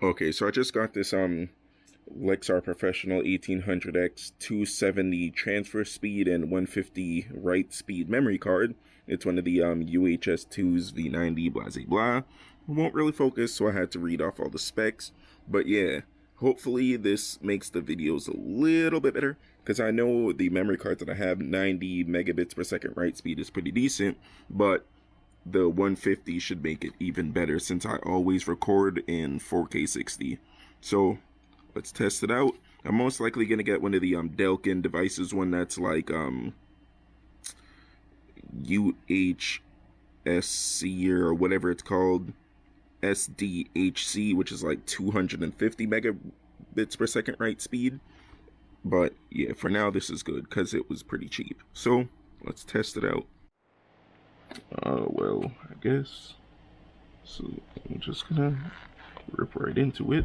Okay, so I just got this Lexar Professional 1800X 270 transfer speed and 150 write speed memory card. It's one of the UHS-2's V90 blah blah. It won't really focus, so I had to read off all the specs. But yeah, hopefully this makes the videos a little bit better, because I know the memory card that I have, 90 megabits per second write speed, is pretty decent, but the 150 should make it even better since I always record in 4K 60. So let's test it out. I'm most likely gonna get one of the Delkin devices, one that's like UHSC or whatever it's called, SDHC, which is like 250 megabits per second write speed. But yeah, for now this is good because it was pretty cheap. So let's test it out. Well, I guess so. I'm just gonna rip right into it.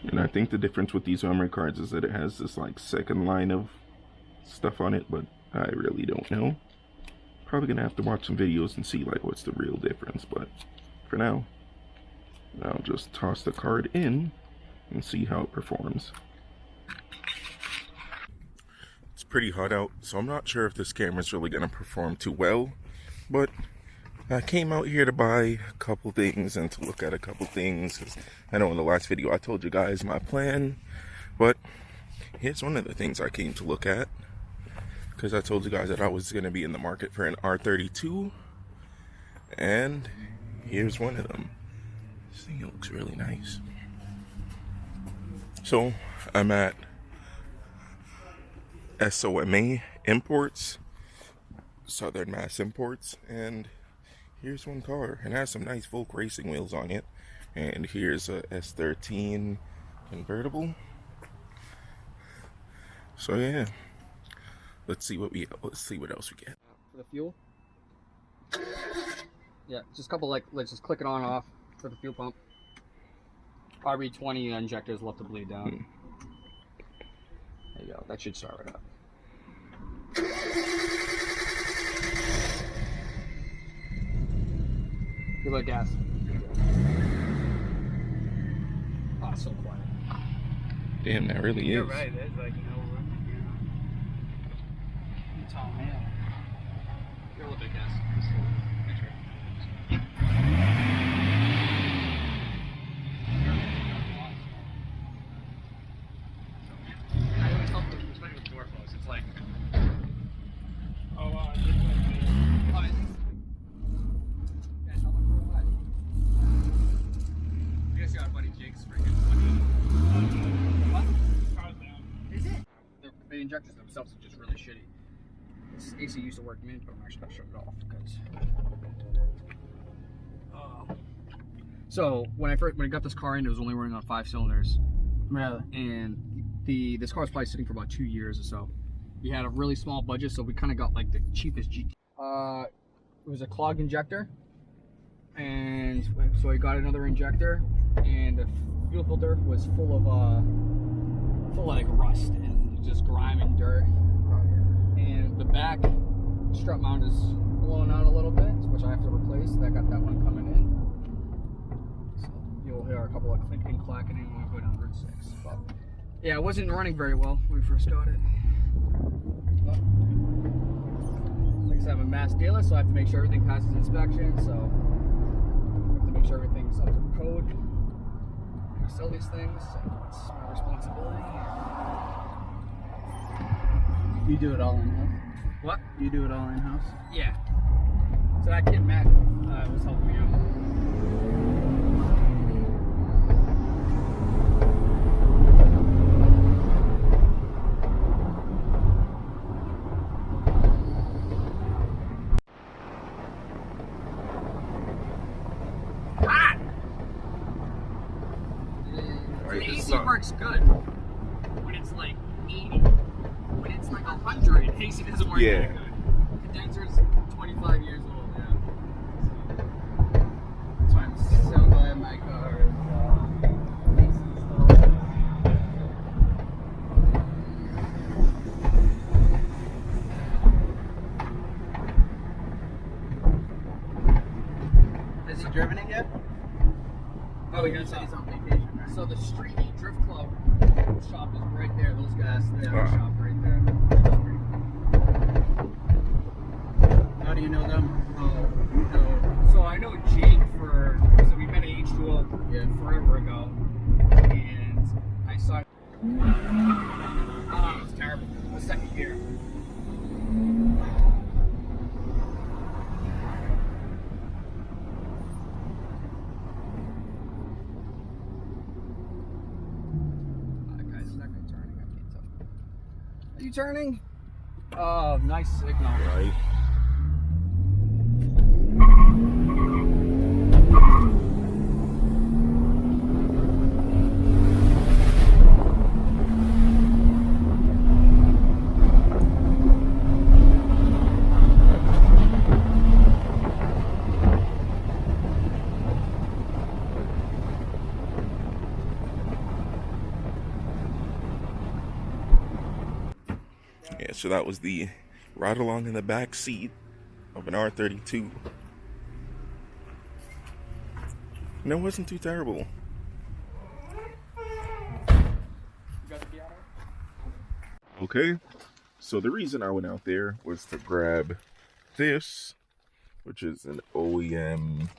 And I think the difference with these memory cards is that it has this like second line of stuff on it, but I really don't know. Probably gonna have to watch some videos and see like what's the real difference, but for now, I'll just toss the card in and see how it performs. It's pretty hot out, so I'm not sure if this camera's really gonna perform too well, but I came out here to buy a couple things and to look at a couple things, because I know in the last video I told you guys my plan, but here's one of the things I came to look at, because I told you guys that I was going to be in the market for an R32, and here's one of them. This thing looks really nice. So I'm at SOMA Imports, Southern Mass Imports, and here's one car, and it has some nice Volk racing wheels on it. And here's a S13 convertible. So yeah, let's see what else we get. For the fuel, yeah, just a couple let's just click it on and off for the fuel pump. RB20 injectors left to bleed down. There you go. That should start right up. Good luck, gas. Oh, it's so quiet. Damn, that really is. You're right. There's like no room. You tall man. You're a little bit gas. Make sure. I always help with especially with door flows. It's like, the injectors themselves are just really shitty. This AC used to work in, but I'm actually gonna shut it off because. So when I got this car in, it was only running on 5 cylinders. Yeah. And this car was probably sitting for about 2 years or so. We had a really small budget, so we kind of got like the cheapest GT. It was a clogged injector, and so I got another injector, and the fuel filter was full of like rust and just grime and dirt. And the back strut mount is blown out a little bit, which I have to replace. I got that one coming in. So you'll hear a couple of clinking, clacking when we go down Route 6. But yeah, it wasn't running very well when we first got it. But, like I said, I'm a mass dealer, so I have to make sure everything passes inspection. So I have to make sure everything's up to code. I sell these things, so it's my responsibility. You do it all in-house? What? You do it all in-house? Yeah. So that kid Matt was helping me out. Ah! The AC works good when it's like 80. When it's like 100, AC doesn't work Yeah. that good. Condenser's 25 years old, yeah. That's why I'm so glad my car is AC installed. Has he driven it yet? Oh, we You got said he's some. on vacation, right? So the Street Heat Drift Club shop is right there. Those guys, they have a Wow. shop right there. How do you know them? So I know Jake so we met at H2O forever ago, and I saw. It's terrible. The second gear. Guys, is that guy turning? I can't tell. Are you turning? Oh, nice signal. Right. Yeah, so that was the ride along in the back seat of an R32. And it wasn't too terrible. Okay, so the reason I went out there was to grab this, which is an OEM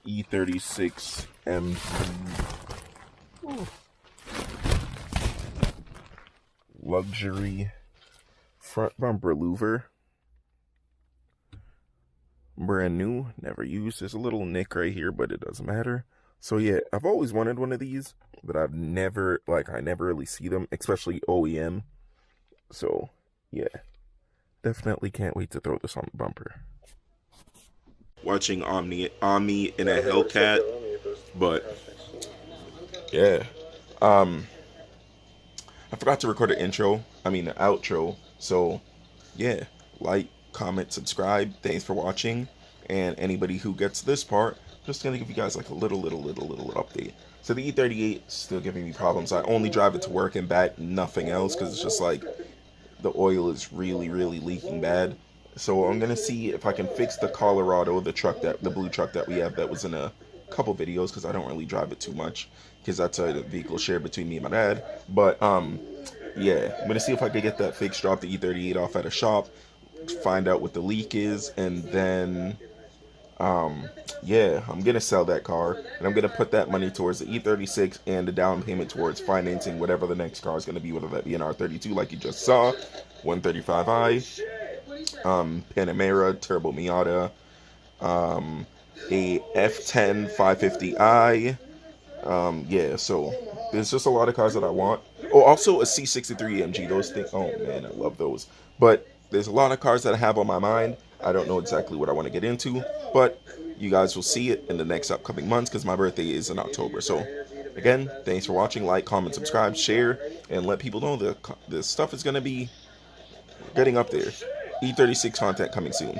E36 M3 luxury front bumper louver. Brand new, never used. There's a little nick right here, but it doesn't matter. So yeah, I've always wanted one of these, but I never really see them, especially OEM. So yeah, definitely can't wait to throw this on the bumper. Watching Omni in a Hellcat, but yeah, I forgot to record an outro. So yeah, like, comment, subscribe. Thanks for watching. And anybody who gets this part, just gonna give you guys like a little update. So the E38 is still giving me problems. I only drive it to work and back, nothing else, because it's just like the oil is really leaking bad. So I'm gonna see if I can fix the Colorado, the blue truck that we have that was in a couple videos, because I don't really drive it too much, because that's a vehicle shared between me and my dad. But yeah, I'm gonna see if I can get that fixed, drop the E38 off at a shop, find out what the leak is, and then yeah, I'm gonna sell that car, and I'm gonna put that money towards the E36 and the down payment towards financing whatever the next car is gonna be, whether that be an R32 like you just saw, 135i, Panamera, Turbo Miata, a F10 550i. Yeah, so there's just a lot of cars that I want. Oh, also a C63 AMG. Those things, oh man, I love those. But there's a lot of cars that I have on my mind. I don't know exactly what I want to get into, but you guys will see it in the next upcoming months, because my birthday is in October. So again, thanks for watching. Like, comment, subscribe, share, and let people know the stuff is going to be getting up there. E36 content coming soon.